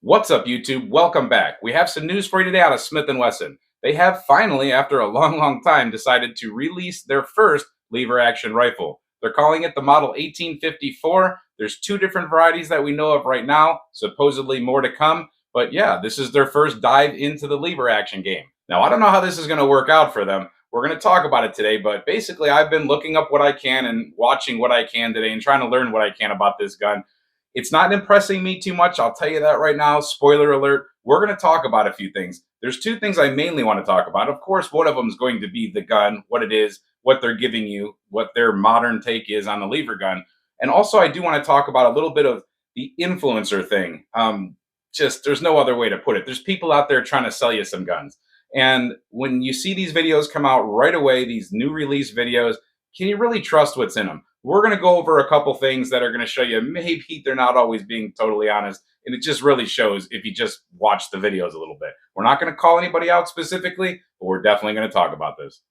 What's up, YouTube? Welcome back. We have some news for you today out of Smith & Wesson. They have finally, after a long time, decided to release their first lever-action rifle. They're calling it the Model 1854. There's two different varieties that we know of right now, supposedly more to come. But yeah, this is their first dive into the lever-action game. Now, I don't know how this is going to work out for them. We're going to talk about it today, but basically I've been looking up what I can and watching what I can today and trying to learn what I can about this gun. It's not impressing me too much. I'll tell you that right now. Spoiler alert. We're going to talk about a few things. There's two things I mainly want to talk about. Of course, one of them is going to be the gun, what it is, what they're giving you, what their modern take is on the lever gun. And also, I do want to talk about a little bit of the influencer thing. There's no other way to put it. There's people out there trying to sell you some guns. And when you see these videos come out right away, these new release videos, can you really trust what's in them? We're going to go over a couple things that are going to show you maybe they're not always being totally honest. And it just really shows if you just watch the videos a little bit. We're not going to call anybody out specifically, but we're definitely going to talk about this.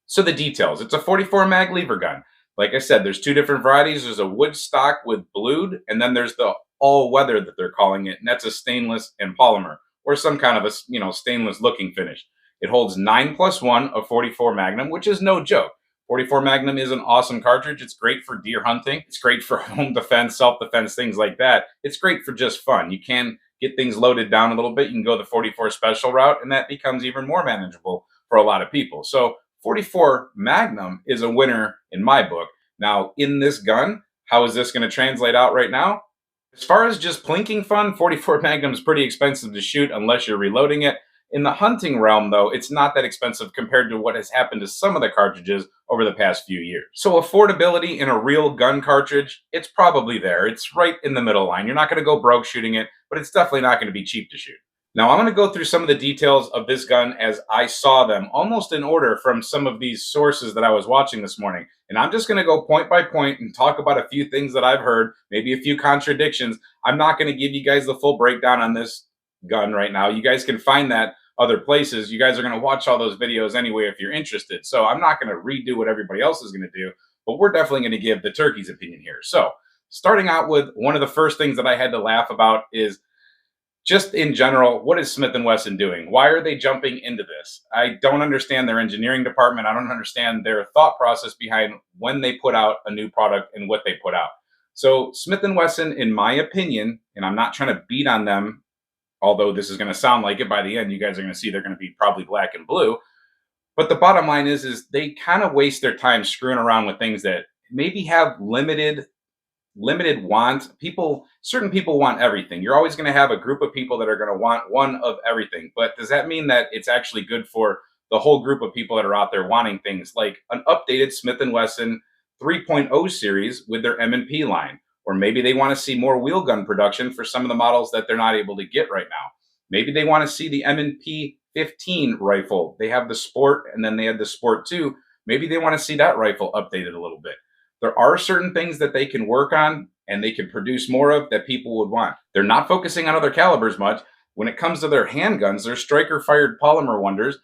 So the details. It's a 44 mag lever gun. Like I said, there's two different varieties. There's a wood stock with blued, and then there's the all-weather that they're calling it, and that's a stainless and polymer, or some kind of a stainless looking finish. It holds 9+1 of 44 Magnum, which is no joke. 44 Magnum is an awesome cartridge. It's great for deer hunting. It's great for home defense, self-defense, things like that. It's great for just fun. You can get things loaded down a little bit. You can go the 44 special route, and that becomes even more manageable for a lot of people. So 44 Magnum is a winner in my book. Now, in this gun, how is this going to translate out right now? As far as just plinking fun, 44 Magnum is pretty expensive to shoot unless you're reloading it. In the hunting realm, though, it's not that expensive compared to what has happened to some of the cartridges over the past few years. So affordability in a real gun cartridge, it's probably there. It's right in the middle line. You're not going to go broke shooting it, but it's definitely not going to be cheap to shoot. Now, I'm going to go through some of the details of this gun as I saw them, almost in order from some of these sources that I was watching this morning. And I'm just going to go point by point and talk about a few things that I've heard, maybe a few contradictions. I'm not going to give you guys the full breakdown on this gun right now. You guys can find that other places. You guys are going to watch all those videos anyway if you're interested. So I'm not going to redo what everybody else is going to do, but we're definitely going to give the turkey's opinion here. So starting out with one of the first things that I had to laugh about is just in general, what is Smith & Wesson doing? Why are they jumping into this? I don't understand their engineering department. I don't understand their thought process behind when they put out a new product and what they put out. So Smith & Wesson, in my opinion, and I'm not trying to beat on them, although this is going to sound like it by the end, you guys are going to see they're going to be probably black and blue. But the bottom line is they kind of waste their time screwing around with things that maybe have limited want. Certain people want everything. You're always going to have a group of people that are going to want one of everything. But does that mean that it's actually good for the whole group of people that are out there wanting things like an updated Smith & Wesson 3.0 series with their M&P line? Or maybe they want to see more wheel gun production for some of the models that they're not able to get right now. Maybe they want to see the M&P 15 rifle. They have the Sport, and then they had the Sport 2. Maybe they want to see that rifle updated a little bit. There are certain things that they can work on and they can produce more of that people would want. They're not focusing on other calibers much. When it comes to their handguns, their striker-fired polymer wonders,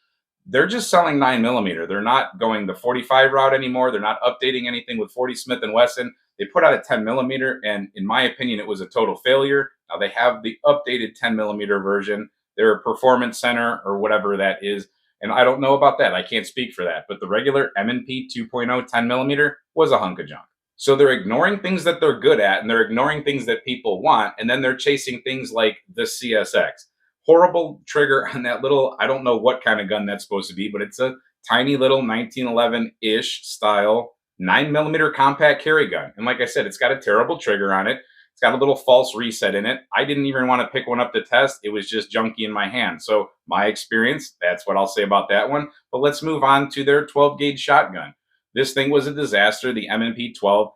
they're just selling 9mm. They're not going the 45 route anymore. They're not updating anything with 40 Smith & Wesson. They put out a 10mm, and in my opinion, it was a total failure. Now they have the updated 10mm version. Their performance center or whatever that is. And I don't know about that. I can't speak for that. But the regular M&P 2.0 10mm was a hunk of junk. So they're ignoring things that they're good at, and they're ignoring things that people want, and then they're chasing things like the CSX. Horrible trigger on that little, I don't know what kind of gun that's supposed to be, but it's a tiny little 1911-ish style 9mm compact carry gun. And like I said, it's got a terrible trigger on it. It's got a little false reset in it. I didn't even want to pick one up to test. It was just junky in my hand. So my experience, that's what I'll say about that one. But let's move on to their 12-gauge shotgun. This thing was a disaster, the M&P 12.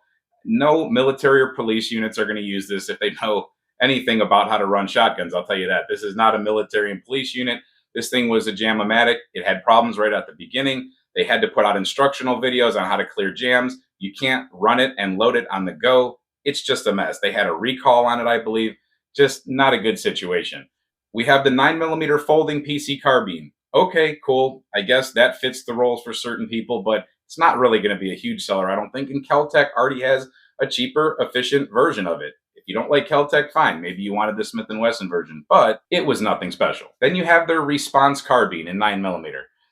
No military or police units are going to use this if they know anything about how to run shotguns. I'll tell you that. This is not a military and police unit. This thing was a jam-o-matic. It had problems right at the beginning. They had to put out instructional videos on how to clear jams. You can't run it and load it on the go. It's just a mess. They had a recall on it, I believe. Just not a good situation. We have the 9mm folding PC carbine. Okay, cool. I guess that fits the roles for certain people, but It's not really going to be a huge seller, I don't think. And Kel-Tec already has a cheaper, efficient version of it. If you don't like Kel-Tec, fine. Maybe you wanted the Smith & Wesson version, but it was nothing special. Then you have their response carbine in 9mm.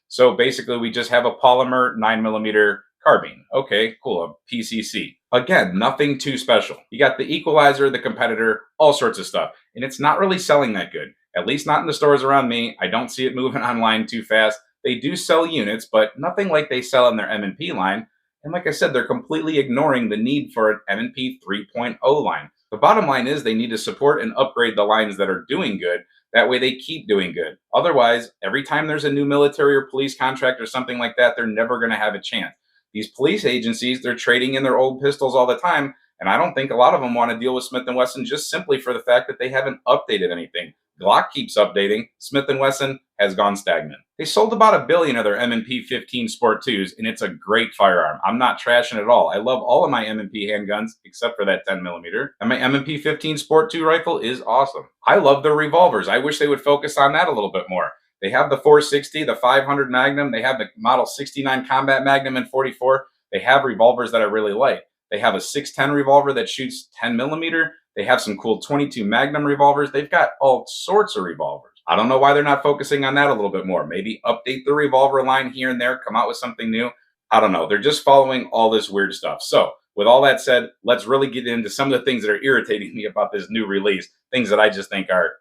So basically, we just have a polymer 9mm carbine. Okay, cool, a PCC. Again, nothing too special. You got the equalizer, the competitor, all sorts of stuff. And it's not really selling that good. At least not in the stores around me. I don't see it moving online too fast. They do sell units, but nothing like they sell in their M&P line. And like I said, they're completely ignoring the need for an M&P 3.0 line. The bottom line is they need to support and upgrade the lines that are doing good. That way they keep doing good. Otherwise, every time there's a new military or police contract or something like that, they're never going to have a chance. These police agencies, they're trading in their old pistols all the time. And I don't think a lot of them want to deal with Smith & Wesson just simply for the fact that they haven't updated anything. Glock keeps updating. Smith & Wesson has gone stagnant. They sold about 1 billion of their M&P 15 Sport 2s, and it's a great firearm. I'm not trashing at all. I love all of my M&P handguns except for that 10mm. And my M&P 15 Sport 2 rifle is awesome. I love their revolvers. I wish they would focus on that a little bit more. They have the 460, the 500 Magnum. They have the Model 69 Combat Magnum and 44. They have revolvers that I really like. They have a 610 revolver that shoots 10mm. They have some cool 22 Magnum revolvers. They've got all sorts of revolvers. I don't know why they're not focusing on that a little bit more. Maybe update the revolver line here and there, come out with something new. I don't know. They're just following all this weird stuff. So with all that said, let's really get into some of the things that are irritating me about this new release, things that I just think are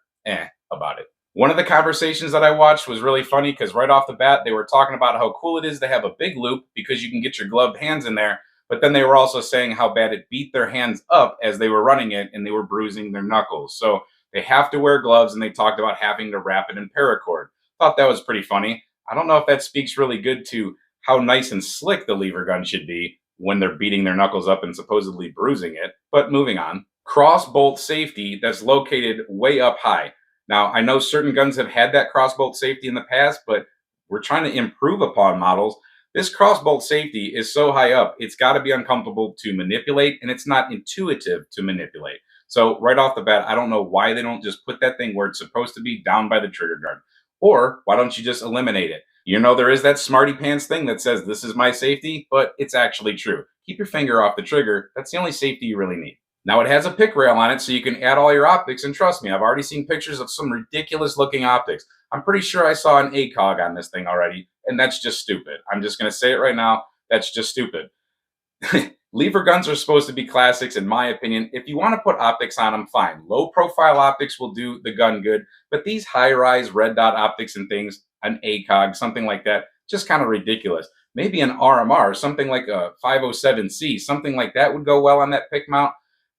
about it. One of the conversations that I watched was really funny because right off the bat, they were talking about how cool it is to have a big loop because you can get your gloved hands in there. But then they were also saying how bad it beat their hands up as they were running it and they were bruising their knuckles. So they have to wear gloves, and they talked about having to wrap it in paracord. Thought that was pretty funny. I don't know if that speaks really good to how nice and slick the lever gun should be when they're beating their knuckles up and supposedly bruising it. But moving on. Cross bolt safety that's located way up high. Now, I know certain guns have had that cross bolt safety in the past, but we're trying to improve upon models. This cross bolt safety is so high up, it's got to be uncomfortable to manipulate, and it's not intuitive to manipulate. So right off the bat, I don't know why they don't just put that thing where it's supposed to be, down by the trigger guard. Or why don't you just eliminate it? You know, there is that smarty pants thing that says this is my safety, but it's actually true. Keep your finger off the trigger. That's the only safety you really need. Now, it has a pick rail on it, so you can add all your optics, and trust me, I've already seen pictures of some ridiculous looking optics. I'm pretty sure I saw an ACOG on this thing already, and that's just stupid. I'm just going to say it right now. That's just stupid. Lever guns are supposed to be classics, in my opinion. If you want to put optics on them, fine. Low profile optics will do the gun good, but these high rise red dot optics and things, an ACOG, something like that, just kind of ridiculous. Maybe an RMR, something like a 507C, something like that would go well on that pick mount.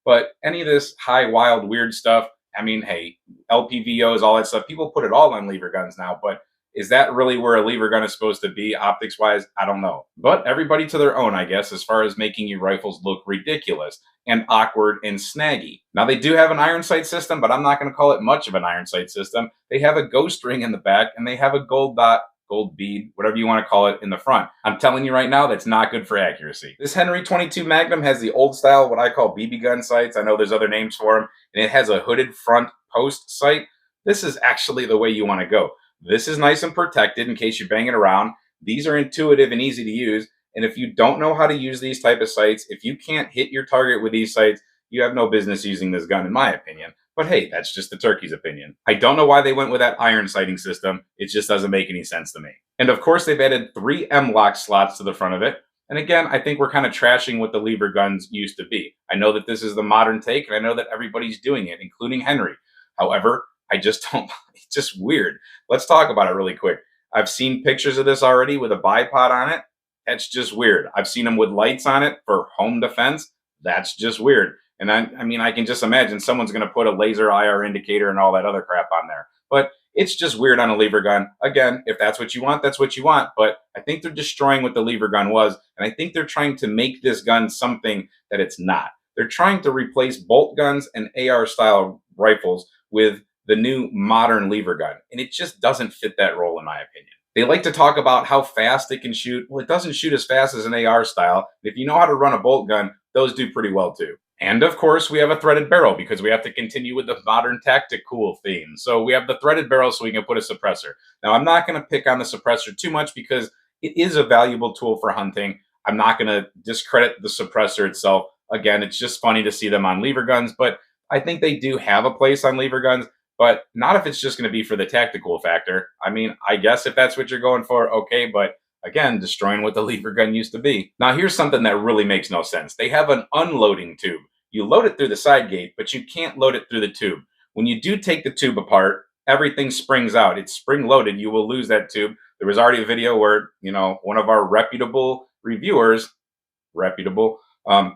But any of this high, wild, weird stuff, I mean, hey, LPVOs, all that stuff, people put it all on lever guns now, but is that really where a lever gun is supposed to be optics-wise? I don't know. But everybody to their own, I guess, as far as making your rifles look ridiculous and awkward and snaggy. Now, they do have an iron sight system, but I'm not going to call it much of an iron sight system. They have a ghost ring in the back, and they have a gold dot, gold bead, whatever you want to call it, in the front. I'm telling you right now, that's not good for accuracy. This Henry 22 Magnum has the old style, what I call BB gun sights. I know there's other names for them, and it has a hooded front post sight. This is actually the way you want to go. This is nice and protected in case you're banging around. These are intuitive and easy to use, and if you don't know how to use these type of sights, if you can't hit your target with these sights, you have no business using this gun, in my opinion. But hey, that's just the turkey's opinion. I don't know why they went with that iron sighting system. It just doesn't make any sense to me. And of course, they've added 3 M-LOK slots to the front of it. And again, I think we're kind of trashing what the lever guns used to be. I know that this is the modern take, and I know that everybody's doing it, including Henry. However, I just don't, it's just weird. Let's talk about it really quick. I've seen pictures of this already with a bipod on it. That's just weird. I've seen them with lights on it for home defense. That's just weird. And I mean, I can just imagine someone's going to put a laser IR indicator and all that other crap on there. But it's just weird on a lever gun. Again, if that's what you want, that's what you want. But I think they're destroying what the lever gun was. And I think they're trying to make this gun something that it's not. They're trying to replace bolt guns and AR-style rifles with the new modern lever gun. And it just doesn't fit that role, in my opinion. They like to talk about how fast it can shoot. Well, it doesn't shoot as fast as an AR style. If you know how to run a bolt gun, those do pretty well too. And of course, we have a threaded barrel because we have to continue with the modern tactical theme. So we have the threaded barrel so we can put a suppressor. Now, I'm not going to pick on the suppressor too much because it is a valuable tool for hunting. I'm not going to discredit the suppressor itself. Again, it's just funny to see them on lever guns, but I think they do have a place on lever guns, but not if it's just going to be for the tactical factor. I mean, I guess if that's what you're going for, okay, but again, destroying what the lever gun used to be. Now, here's something that really makes no sense. They have an unloading tube. You load it through the side gate, but you can't load it through the tube. When you do take the tube apart, everything springs out. It's spring loaded. You will lose that tube. There was already a video where, one of our reputable reviewers,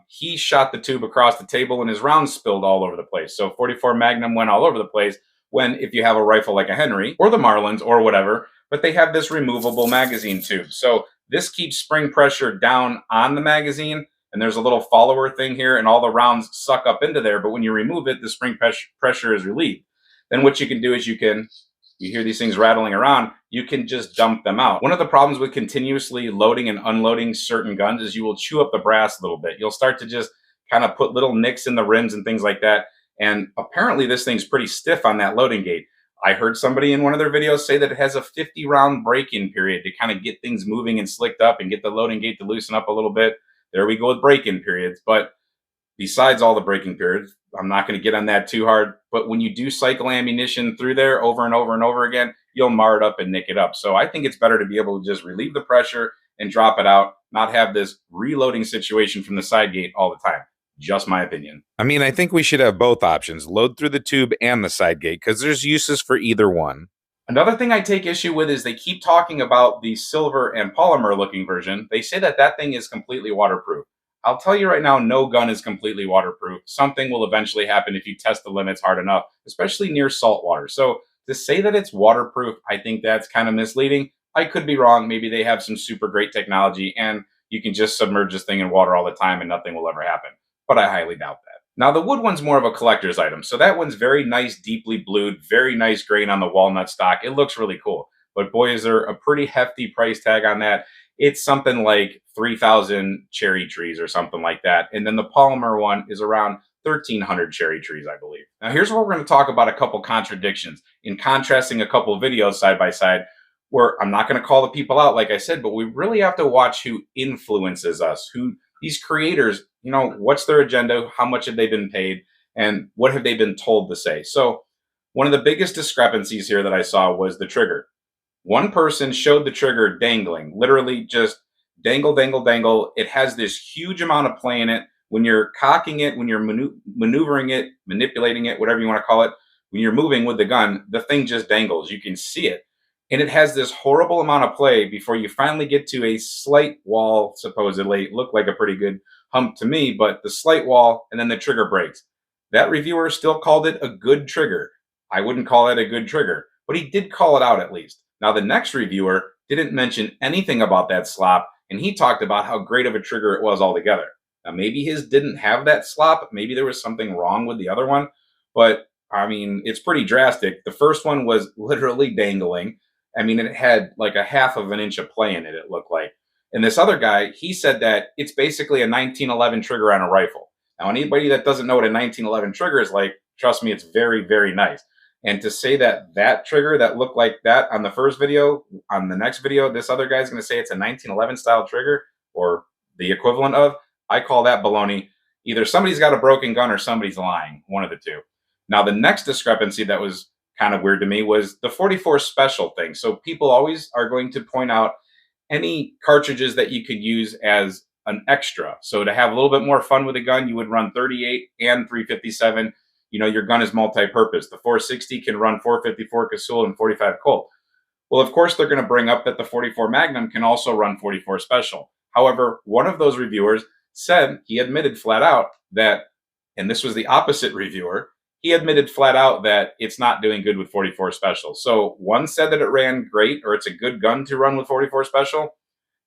he shot the tube across the table and his rounds spilled all over the place. So 44 Magnum went all over the place when, if you have a rifle like a Henry or the Marlins or whatever, but they have this removable magazine tube. So this keeps spring pressure down on the magazine, and there's a little follower thing here, and all the rounds suck up into there. But when you remove it, the spring pressure is relieved. Then what you can do is you hear these things rattling around, you can just dump them out. One of the problems with continuously loading and unloading certain guns is you will chew up the brass a little bit. You'll start to just kind of put little nicks in the rims and things like that. And apparently this thing's pretty stiff on that loading gate. I heard somebody in one of their videos say that it has a 50 round break-in period to kind of get things moving and slicked up and get the loading gate to loosen up a little bit. There we go with break-in periods. But besides all the break-in periods, I'm not going to get on that too hard. But when you do cycle ammunition through there over and over and over again, you'll mar it up and nick it up. So I think it's better to be able to just relieve the pressure and drop it out, not have this reloading situation from the side gate all the time. Just my opinion. I mean, I think we should have both options, load through the tube and the side gate, because there's uses for either one. Another thing I take issue with is they keep talking about the silver and polymer looking version. They say that that thing is completely waterproof. I'll tell you right now, no gun is completely waterproof. Something will eventually happen if you test the limits hard enough, especially near salt water. So to say that it's waterproof, I think that's kind of misleading. I could be wrong. Maybe they have some super great technology and you can just submerge this thing in water all the time and nothing will ever happen. But I highly doubt that. Now, the wood one's more of a collector's item. So that one's very nice, deeply blued, very nice grain on the walnut stock. It looks really cool. But boy, is there a pretty hefty price tag on that. It's something like 3,000 cherry trees or something like that. And then the polymer one is around 1,300 cherry trees, I believe. Now, here's where we're going to talk about a couple contradictions in contrasting a couple videos side by side, where I'm not going to call the people out, like I said, but we really have to watch who influences us, who these creators, what's their agenda, how much have they been paid, and what have they been told to say. So one of the biggest discrepancies here that I saw was the trigger. One person showed the trigger dangling, literally just dangle, dangle, dangle. It has this huge amount of play in it. When you're cocking it, when you're maneuvering it, manipulating it, whatever you want to call it, when you're moving with the gun, the thing just dangles. You can see it. And it has this horrible amount of play before you finally get to a slight wall, supposedly. It looked like a pretty good hump to me, but the slight wall, and then the trigger breaks. That reviewer still called it a good trigger. I wouldn't call it a good trigger, but he did call it out at least. Now, the next reviewer didn't mention anything about that slop, and he talked about how great of a trigger it was altogether. Now, maybe his didn't have that slop. Maybe there was something wrong with the other one, but I mean, it's pretty drastic. The first one was literally dangling. I mean, it had like a half of an inch of play in it, it looked like. And this other guy, he said that it's basically a 1911 trigger on a rifle. Now, anybody that doesn't know what a 1911 trigger is like, trust me, it's very, very nice. And to say that that trigger that looked like that on the first video, on the next video, this other guy's going to say it's a 1911 style trigger or the equivalent of, I call that baloney. Either somebody's got a broken gun or somebody's lying, one of the two. Now, the next discrepancy that was kind of weird to me was the 44 special thing. So people always are going to point out any cartridges that you could use as an extra. So to have a little bit more fun with a gun, you would run 38 and 357. Your gun is multi-purpose. The 460 can run 454 Casull and 45 Colt. Well, of course, they're going to bring up that the 44 Magnum can also run 44 Special. However, one of those reviewers said, he admitted flat out that, and this was the opposite reviewer, he admitted flat out that it's not doing good with 44 Special. So one said that it ran great, or it's a good gun to run with 44 Special,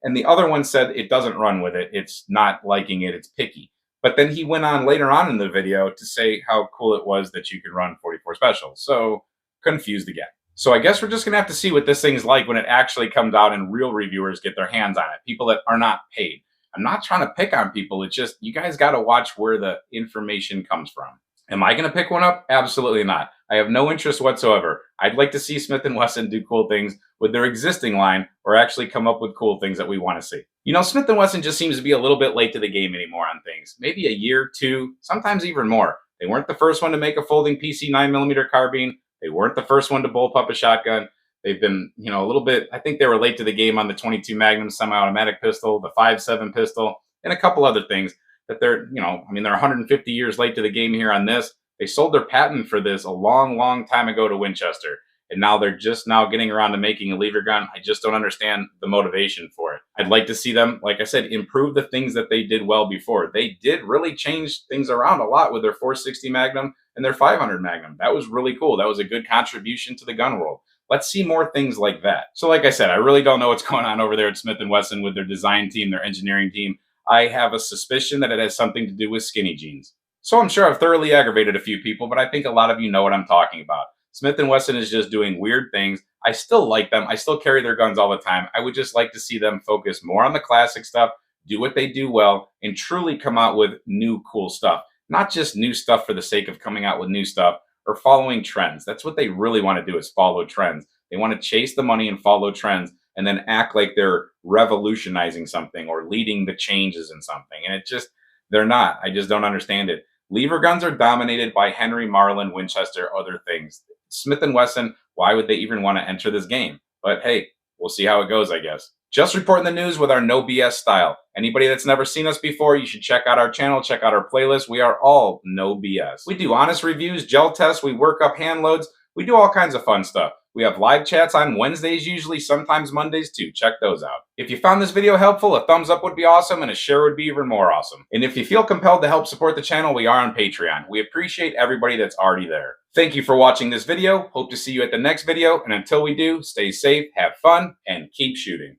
and the other one said it doesn't run with it. It's not liking it. It's picky. But then he went on later on in the video to say how cool it was that you could run 44 Special. So confused again. So I guess we're just going to have to see what this thing's like when it actually comes out and real reviewers get their hands on it. People that are not paid. I'm not trying to pick on people. It's just, you guys got to watch where the information comes from. Am I going to pick one up? Absolutely not. I have no interest whatsoever. I'd like to see Smith & Wesson do cool things with their existing line or actually come up with cool things that we want to see. You know, Smith & Wesson just seems to be a little bit late to the game anymore on things. Maybe a year, two, sometimes even more. They weren't the first one to make a folding PC 9mm carbine. They weren't the first one to bullpup a shotgun. They've been, a little bit, I think they were late to the game on the 22 Magnum semi-automatic pistol, the 5.7 pistol, and a couple other things that they're, they're 150 years late to the game here on this. They sold their patent for this a long, long time ago to Winchester. And now they're just now getting around to making a lever gun. I just don't understand the motivation for it. I'd like to see them, like I said, improve the things that they did well before. They did really change things around a lot with their 460 Magnum and their 500 Magnum. That was really cool. That was a good contribution to the gun world. Let's see more things like that. So like I said, I really don't know what's going on over there at Smith & Wesson with their design team, their engineering team. I have a suspicion that it has something to do with skinny jeans. So I'm sure I've thoroughly aggravated a few people, but I think a lot of you know what I'm talking about. Smith & Wesson is just doing weird things. I still like them. I still carry their guns all the time. I would just like to see them focus more on the classic stuff, do what they do well, and truly come out with new cool stuff. Not just new stuff for the sake of coming out with new stuff or following trends. That's what they really want to do, is follow trends. They want to chase the money and follow trends and then act like they're revolutionizing something or leading the changes in something. And they're not. I just don't understand it. Lever guns are dominated by Henry, Marlin, Winchester, other things. Smith & Wesson, why would they even want to enter this game? But hey, we'll see how it goes, I guess. Just reporting the news with our no BS style. Anybody that's never seen us before, you should check out our channel, check out our playlist. We are all no BS. We do honest reviews, gel tests, we work up hand loads. We do all kinds of fun stuff. We have live chats on Wednesdays usually, sometimes Mondays too. Check those out. If you found this video helpful, a thumbs up would be awesome and a share would be even more awesome. And if you feel compelled to help support the channel, we are on Patreon. We appreciate everybody that's already there. Thank you for watching this video. Hope to see you at the next video. And until we do, stay safe, have fun, and keep shooting.